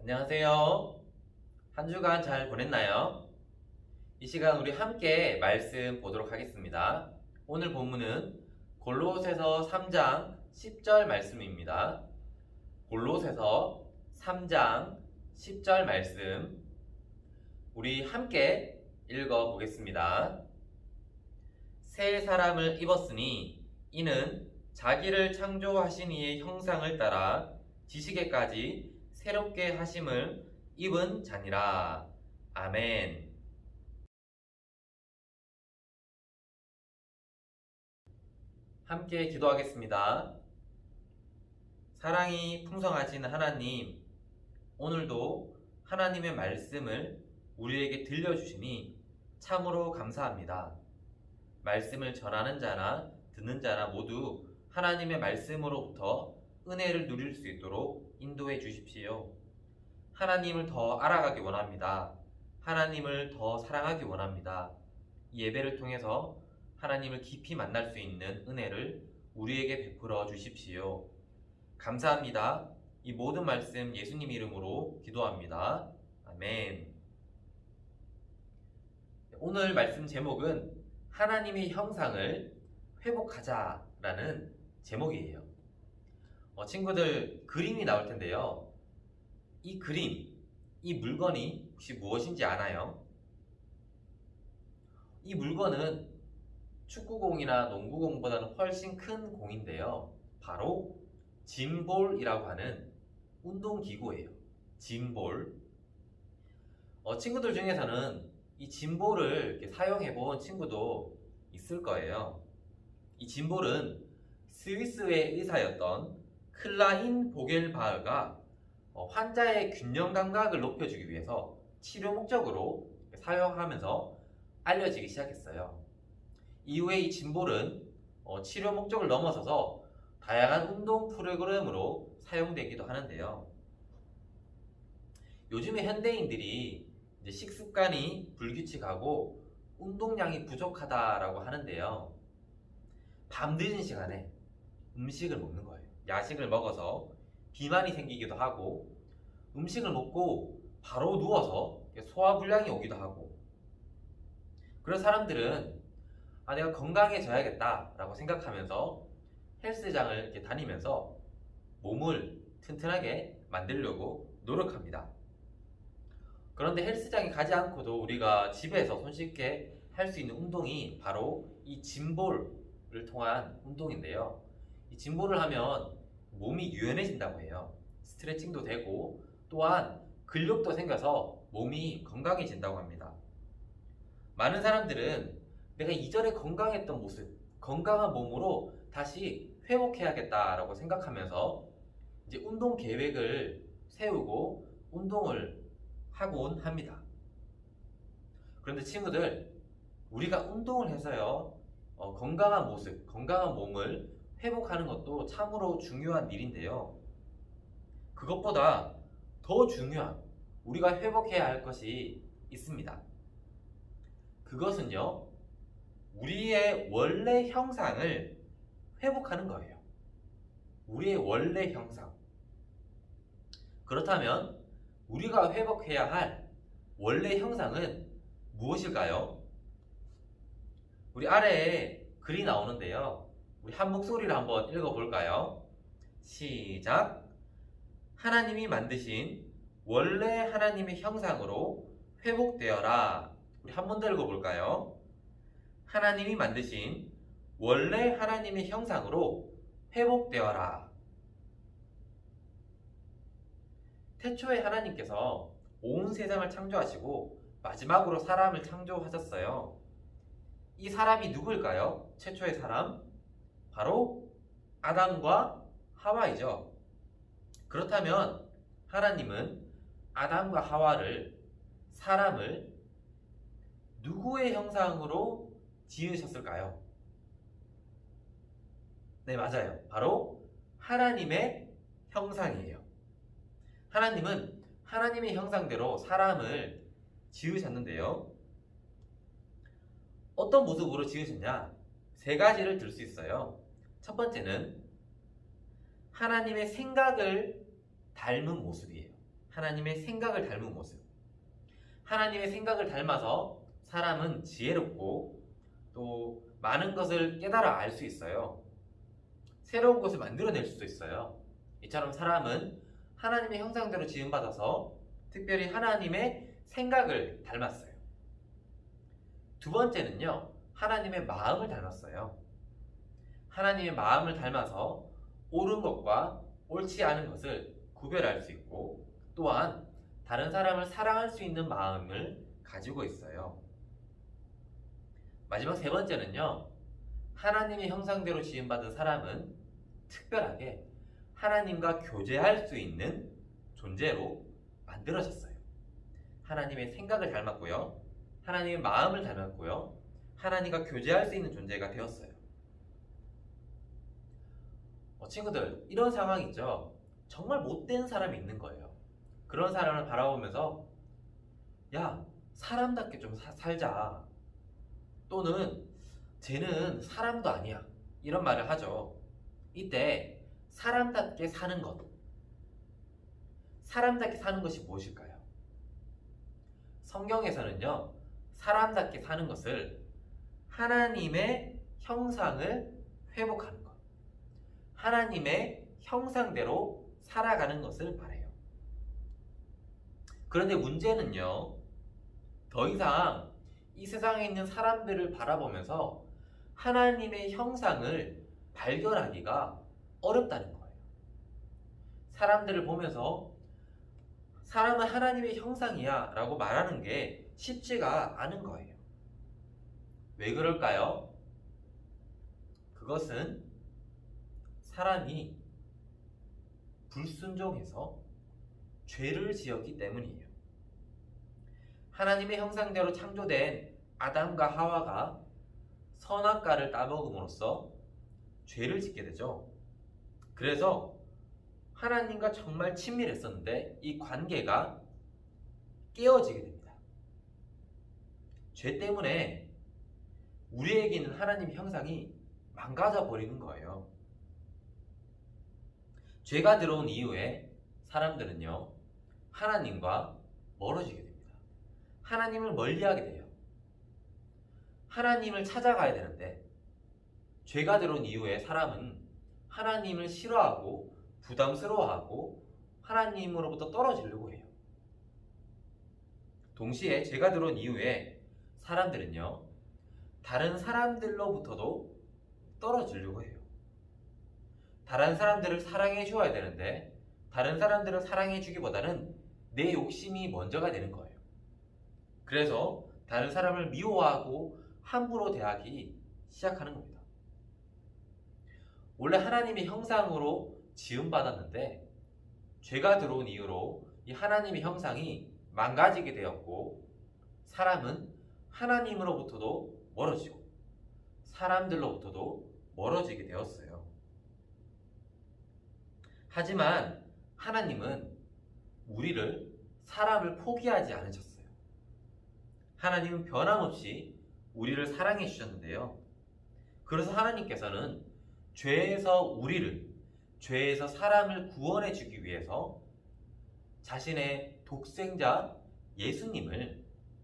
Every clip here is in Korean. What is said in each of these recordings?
안녕하세요. 한 주간 잘 보냈나요? 이 시간 우리 함께 말씀 보도록 하겠습니다. 오늘 본문은 골로새서 3장 10절 말씀입니다. 골로새서 3장 10절 말씀 우리 함께 읽어 보겠습니다. 새 사람을 입었으니 이는 자기를 창조하신 이의 형상을 따라 지식에까지 새롭게 하심을 입은 자니라. 아멘. 함께 기도하겠습니다. 사랑이 풍성하신 하나님, 오늘도 하나님의 말씀을 우리에게 들려주시니 참으로 감사합니다. 말씀을 전하는 자나 듣는 자나 모두 하나님의 말씀으로부터 은혜를 누릴 수 있도록 인도해 주십시오. 하나님을 더 알아가기 원합니다. 하나님을 더 사랑하기 원합니다. 이 예배를 통해서 하나님을 깊이 만날 수 있는 은혜를 우리에게 베풀어 주십시오. 감사합니다. 이 모든 말씀 예수님 이름으로 기도합니다. 아멘. 오늘 말씀 제목은 하나님의 형상을 회복하자라는 제목이에요. 친구들, 그림이 나올 텐데요. 이 그림, 이 물건이 혹시 무엇인지 아나요? 이 물건은 축구공이나 농구공보다는 훨씬 큰 공인데요. 바로 짐볼이라고 하는 운동기구예요. 짐볼. 친구들 중에서는 이 짐볼을 이렇게 사용해 본 친구도 있을 거예요. 이 짐볼은 스위스의 의사였던 클라인 보겔바흐가 환자의 균형 감각을 높여주기 위해서 치료 목적으로 사용하면서 알려지기 시작했어요. 이후에 이 짐볼은 치료 목적을 넘어서서 다양한 운동 프로그램으로 사용되기도 하는데요. 요즘에 현대인들이 이제 식습관이 불규칙하고 운동량이 부족하다라고 하는데요. 밤늦은 시간에 음식을 먹는 거예요. 야식을 먹어서 비만이 생기기도 하고, 음식을 먹고 바로 누워서 소화불량이 오기도 하고, 그런 사람들은 내가 건강해져야겠다라고 생각하면서 헬스장을 이렇게 다니면서 몸을 튼튼하게 만들려고 노력합니다. 그런데 헬스장에 가지 않고도 우리가 집에서 손쉽게 할 수 있는 운동이 바로 이 짐볼을 통한 운동인데요. 이 짐볼을 하면 몸이 유연해진다고 해요. 스트레칭도 되고 또한 근력도 생겨서 몸이 건강해진다고 합니다. 많은 사람들은 내가 이전에 건강했던 모습, 건강한 몸으로 다시 회복해야겠다라고 생각하면서 이제 운동 계획을 세우고 운동을 하곤 합니다. 그런데 친구들, 우리가 운동을 해서요, 건강한 모습, 건강한 몸을 회복하는 것도 참으로 중요한 일인데요. 그것보다 더 중요한 우리가 회복해야 할 것이 있습니다. 그것은요, 우리의 원래 형상을 회복하는 거예요. 우리의 원래 형상. 그렇다면 우리가 회복해야 할 원래 형상은 무엇일까요? 우리 아래에 글이 나오는데요. 우리 한 목소리로 한번 읽어볼까요? 시작! 하나님이 만드신 원래 하나님의 형상으로 회복되어라. 우리 한 번 더 읽어볼까요? 하나님이 만드신 원래 하나님의 형상으로 회복되어라. 태초에 하나님께서 온 세상을 창조하시고 마지막으로 사람을 창조하셨어요. 이 사람이 누구일까요? 최초의 사람? 바로 아담과 하와이죠. 그렇다면 하나님은 아담과 하와를, 사람을 누구의 형상으로 지으셨을까요? 네, 맞아요. 바로 하나님의 형상이에요. 하나님은 하나님의 형상대로 사람을 지으셨는데요. 어떤 모습으로 지으셨냐? 세 가지를 들 수 있어요. 첫 번째는 하나님의 생각을 닮은 모습이에요. 하나님의 생각을 닮은 모습. 하나님의 생각을 닮아서 사람은 지혜롭고 또 많은 것을 깨달아 알 수 있어요. 새로운 것을 만들어낼 수도 있어요. 이처럼 사람은 하나님의 형상대로 지음받아서 특별히 하나님의 생각을 닮았어요. 두 번째는요, 하나님의 마음을 닮았어요. 하나님의 마음을 닮아서 옳은 것과 옳지 않은 것을 구별할 수 있고 또한 다른 사람을 사랑할 수 있는 마음을 가지고 있어요. 마지막 세 번째는요, 하나님의 형상대로 지음받은 사람은 특별하게 하나님과 교제할 수 있는 존재로 만들어졌어요. 하나님의 생각을 닮았고요, 하나님의 마음을 닮았고요, 하나님과 교제할 수 있는 존재가 되었어요. 친구들, 이런 상황이죠. 정말 못된 사람이 있는 거예요. 그런 사람을 바라보면서 야, 사람답게 좀 살자. 또는 쟤는 사람도 아니야. 이런 말을 하죠. 이때 사람답게 사는 것. 사람답게 사는 것이 무엇일까요? 성경에서는요, 사람답게 사는 것을 하나님의 형상을 회복하는 것, 하나님의 형상대로 살아가는 것을 말해요. 그런데 문제는요, 더 이상 이 세상에 있는 사람들을 바라보면서 하나님의 형상을 발견하기가 어렵다는 거예요. 사람들을 보면서 사람은 하나님의 형상이야 라고 말하는 게 쉽지가 않은 거예요. 왜 그럴까요? 그것은 사람이 불순종해서 죄를 지었기 때문이에요. 하나님의 형상대로 창조된 아담과 하와가 선악과를 따먹음으로써 죄를 짓게 되죠. 그래서 하나님과 정말 친밀했었는데 이 관계가 깨어지게 됩니다. 죄 때문에 우리에게 있는 하나님의 형상이 망가져 버리는 거예요. 죄가 들어온 이후에 사람들은요, 하나님과 멀어지게 됩니다. 하나님을 멀리하게 돼요. 하나님을 찾아가야 되는데 죄가 들어온 이후에 사람은 하나님을 싫어하고 부담스러워하고 하나님으로부터 떨어지려고 해요. 동시에 죄가 들어온 이후에 사람들은요, 다른 사람들로부터도 떨어지려고 해요. 다른 사람들을 사랑해 주어야 되는데 다른 사람들을 사랑해 주기보다는 내 욕심이 먼저가 되는 거예요. 그래서 다른 사람을 미워하고 함부로 대하기 시작하는 겁니다. 원래 하나님의 형상으로 지음받았는데 죄가 들어온 이후로 이 하나님의 형상이 망가지게 되었고 사람은 하나님으로부터도 멀어지고 사람들로부터도 멀어지게 되었어요. 하지만 하나님은 우리를, 사람을 포기하지 않으셨어요. 하나님은 변함없이 우리를 사랑해 주셨는데요. 그래서 하나님께서는 죄에서 우리를, 죄에서 사람을 구원해 주기 위해서 자신의 독생자 예수님을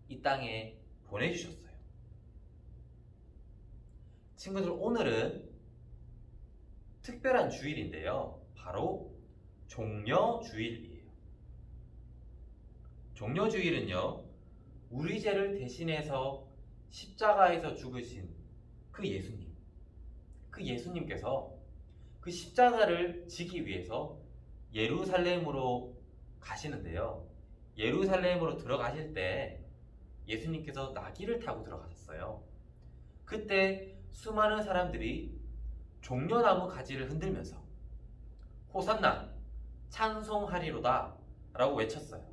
이 땅에 보내주셨어요. 친구들, 오늘은 특별한 주일인데요. 바로 종려주일이에요. 종려주일은요, 우리 죄를 대신해서 십자가에서 죽으신 그 예수님, 그 예수님께서 그 십자가를 지기 위해서 예루살렘으로 가시는데요. 예루살렘으로 들어가실 때 예수님께서 나귀를 타고 들어가셨어요. 그때 수많은 사람들이 종려나무 가지를 흔들면서 호산나 찬송하리로다 라고 외쳤어요.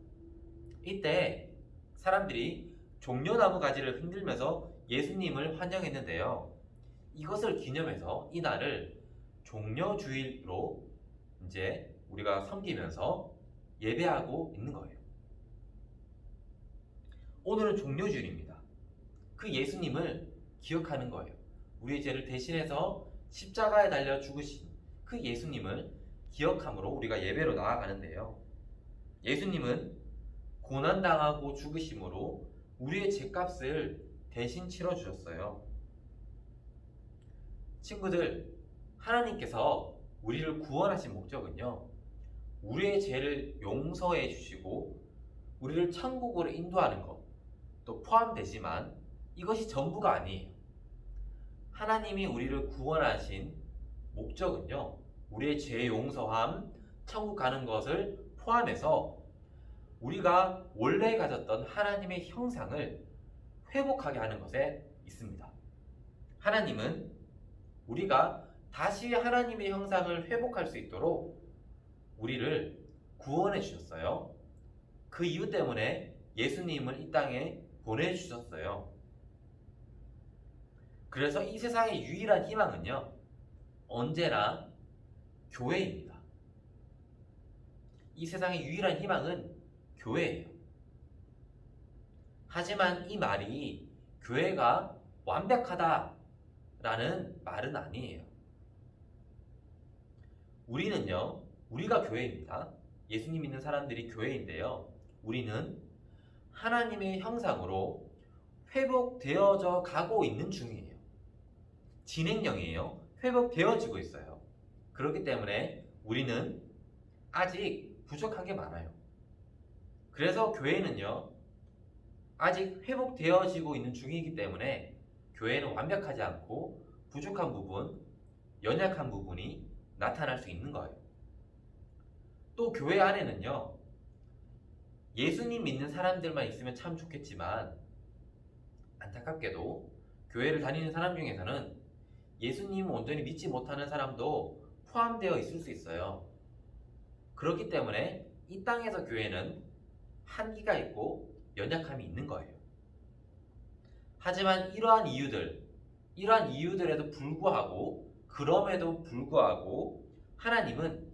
이때 사람들이 종려나무 가지를 흔들면서 예수님을 환영했는데요. 이것을 기념해서 이 날을 종려주일로 이제 우리가 섬기면서 예배하고 있는 거예요. 오늘은 종려주일입니다. 그 예수님을 기억하는 거예요. 우리의 죄를 대신해서 십자가에 달려 죽으신 그 예수님을 기억함으로 우리가 예배로 나아가는데요. 예수님은 고난당하고 죽으심으로 우리의 죄값을 대신 치러주셨어요. 친구들, 하나님께서 우리를 구원하신 목적은요, 우리의 죄를 용서해 주시고 우리를 천국으로 인도하는 것도 포함되지만 이것이 전부가 아니에요. 하나님이 우리를 구원하신 목적은요, 우리의 죄 용서함, 천국 가는 것을 포함해서 우리가 원래 가졌던 하나님의 형상을 회복하게 하는 것에 있습니다. 하나님은 우리가 다시 하나님의 형상을 회복할 수 있도록 우리를 구원해 주셨어요. 그 이유 때문에 예수님을 이 땅에 보내주셨어요. 그래서 이 세상의 유일한 희망은요, 언제나 교회입니다. 이 세상의 유일한 희망은 교회예요. 하지만 이 말이 교회가 완벽하다라는 말은 아니에요. 우리는요, 우리가 교회입니다. 예수님 믿는 사람들이 교회인데요. 우리는 하나님의 형상으로 회복되어져 가고 있는 중이에요. 진행형이에요. 회복되어지고 있어요. 그렇기 때문에 우리는 아직 부족한 게 많아요. 그래서 교회는요, 아직 회복되어지고 있는 중이기 때문에 교회는 완벽하지 않고 부족한 부분, 연약한 부분이 나타날 수 있는 거예요. 또 교회 안에는요, 예수님 믿는 사람들만 있으면 참 좋겠지만 안타깝게도 교회를 다니는 사람 중에서는 예수님을 온전히 믿지 못하는 사람도 포함되어 있을 수 있어요. 그렇기 때문에 이 땅에서 교회는 한계가 있고 연약함이 있는 거예요. 하지만 이러한 이유들에도 불구하고, 그럼에도 불구하고 하나님은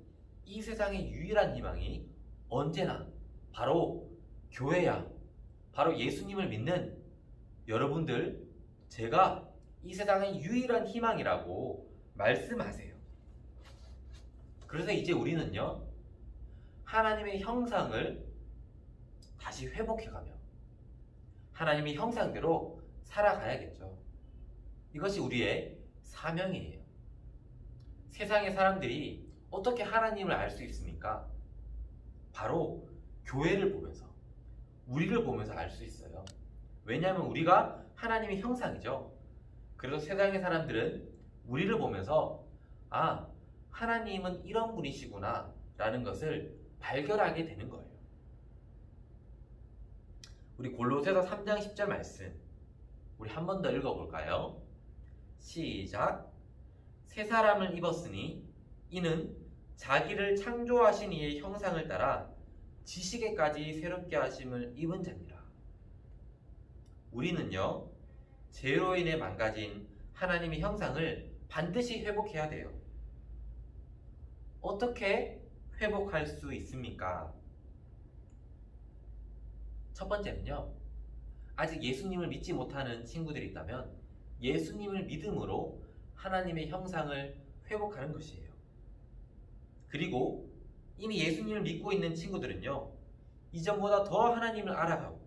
이 세상의 유일한 희망이 언제나 바로 교회야, 바로 예수님을 믿는 여러분들, 제가 이 세상의 유일한 희망이라고 말씀하세요. 그래서 이제 우리는요, 하나님의 형상을 다시 회복해가며 하나님의 형상대로 살아가야겠죠. 이것이 우리의 사명이에요. 세상의 사람들이 어떻게 하나님을 알 수 있습니까? 바로 교회를 보면서, 우리를 보면서 알 수 있어요. 왜냐하면 우리가 하나님의 형상이죠. 그래서 세상의 사람들은 우리를 보면서 아, 하나님은 이런 분이시구나 라는 것을 발견하게 되는 거예요. 우리 골로새서 3장 10절 말씀, 우리 한 번 더 읽어볼까요? 시작. 새 사람을 입었으니 이는 자기를 창조하신 이의 형상을 따라 지식에까지 새롭게 하심을 입은 자니라. 우리는요, 죄로 인해 망가진 하나님의 형상을 반드시 회복해야 돼요. 어떻게 회복할 수 있습니까? 첫 번째는요, 아직 예수님을 믿지 못하는 친구들이 있다면 예수님을 믿음으로 하나님의 형상을 회복하는 것이에요. 그리고 이미 예수님을 믿고 있는 친구들은요, 이전보다 더 하나님을 알아가고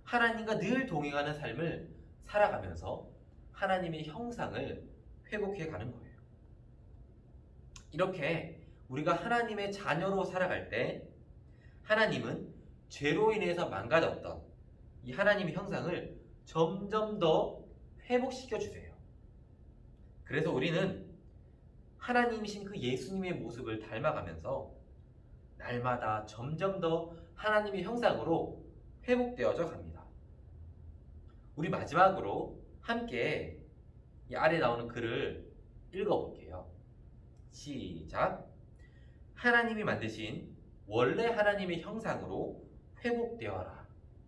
하나님과 늘 동행하는 삶을 살아가면서 하나님의 형상을 회복해 가는 거예요. 이렇게 우리가 하나님의 자녀로 살아갈 때 하나님은 죄로 인해서 망가졌던 이 하나님의 형상을 점점 더 회복시켜 주세요. 그래서 우리는 하나님이신 그 예수님의 모습을 닮아가면서 날마다 점점 더 하나님의 형상으로 회복되어져 갑니다. 우리 마지막으로 함께 이 아래 나오는 글을 읽어볼게요. 시작. 하나님이 만드신 원래 하나님의 형상으로 회복되어라.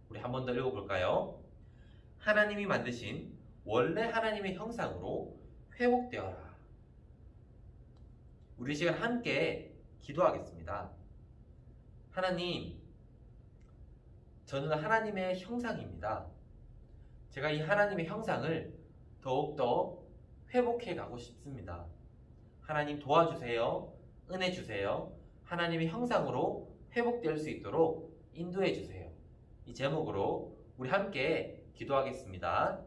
우리 한 번 더 읽어볼까요? 하나님이 만드신 원래 하나님의 형상으로 회복되어라. 우리 시간 함께 기도하겠습니다. 하나님, 저는 하나님의 형상입니다. 제가 이 하나님의 형상을 더욱더 회복해 가고 싶습니다. 하나님 도와주세요. 은혜 주세요. 하나님의 형상으로 회복될 수 있도록 인도해 주세요. 이 제목으로 우리 함께 기도하겠습니다.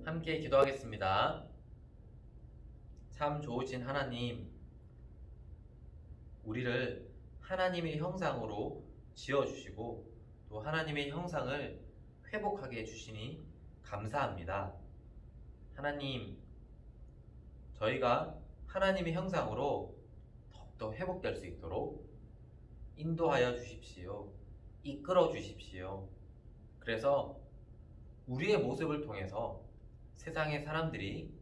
함께 기도하겠습니다. 참 좋으신 하나님, 우리를 하나님의 형상으로 지어주시고 또 하나님의 형상을 회복하게 해주시니 감사합니다. 하나님, 저희가 하나님의 형상으로 더욱더 회복될 수 있도록 인도하여 주십시오. 이끌어 주십시오. 그래서 우리의 모습을 통해서 세상의 사람들이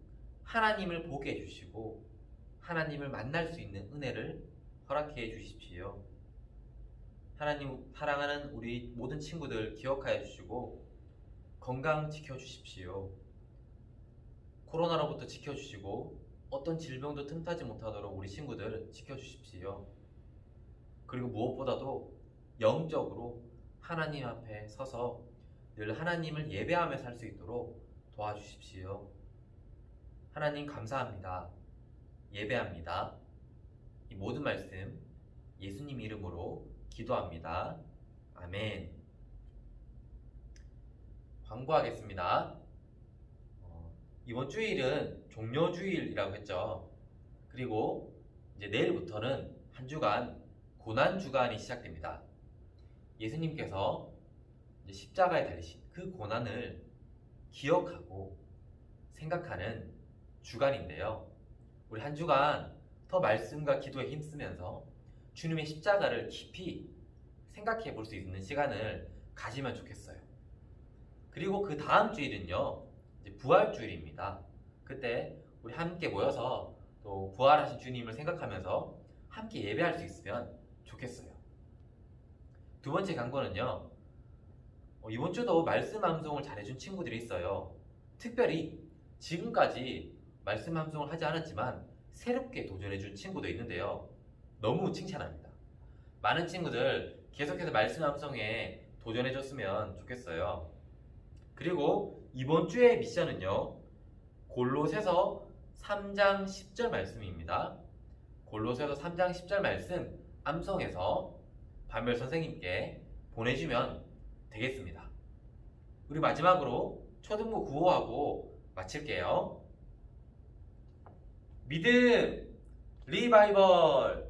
하나님을 보게 해주시고 하나님을 만날 수 있는 은혜를 허락해 주십시오. 하나님 사랑하는 우리 모든 친구들 기억하여 주시고 건강 지켜주십시오. 코로나로부터 지켜주시고 어떤 질병도 틈타지 못하도록 우리 친구들 지켜주십시오. 그리고 무엇보다도 영적으로 하나님 앞에 서서 늘 하나님을 예배하며 살 수 있도록 도와주십시오. 하나님 감사합니다. 예배합니다. 이 모든 말씀 예수님 이름으로 기도합니다. 아멘. 광고하겠습니다. 이번 주일은 종료주일이라고 했죠. 그리고 이제 내일부터는 한 주간 고난주간이 시작됩니다. 예수님께서 이제 십자가에 달리신 그 고난을 기억하고 생각하는 주간인데요. 우리 한 주간 더 말씀과 기도에 힘쓰면서 주님의 십자가를 깊이 생각해 볼 수 있는 시간을 가지면 좋겠어요. 그리고 그 다음 주일은요, 이제 부활주일입니다. 그때 우리 함께 모여서 또 부활하신 주님을 생각하면서 함께 예배할 수 있으면 좋겠어요. 두 번째 강구는요. 이번 주도 말씀 암송을 잘해준 친구들이 있어요. 특별히 지금까지 말씀 암송을 하지 않았지만 새롭게 도전해준 친구도 있는데요. 너무 칭찬합니다. 많은 친구들 계속해서 말씀 암송에 도전해줬으면 좋겠어요. 그리고 이번 주의 미션은요. 골로새서 3장 10절 말씀입니다. 골로새서 3장 10절 말씀 암송해서 반별 선생님께 보내주면 되겠습니다. 우리 마지막으로 초등부 구호하고 마칠게요. 믿음 리바이벌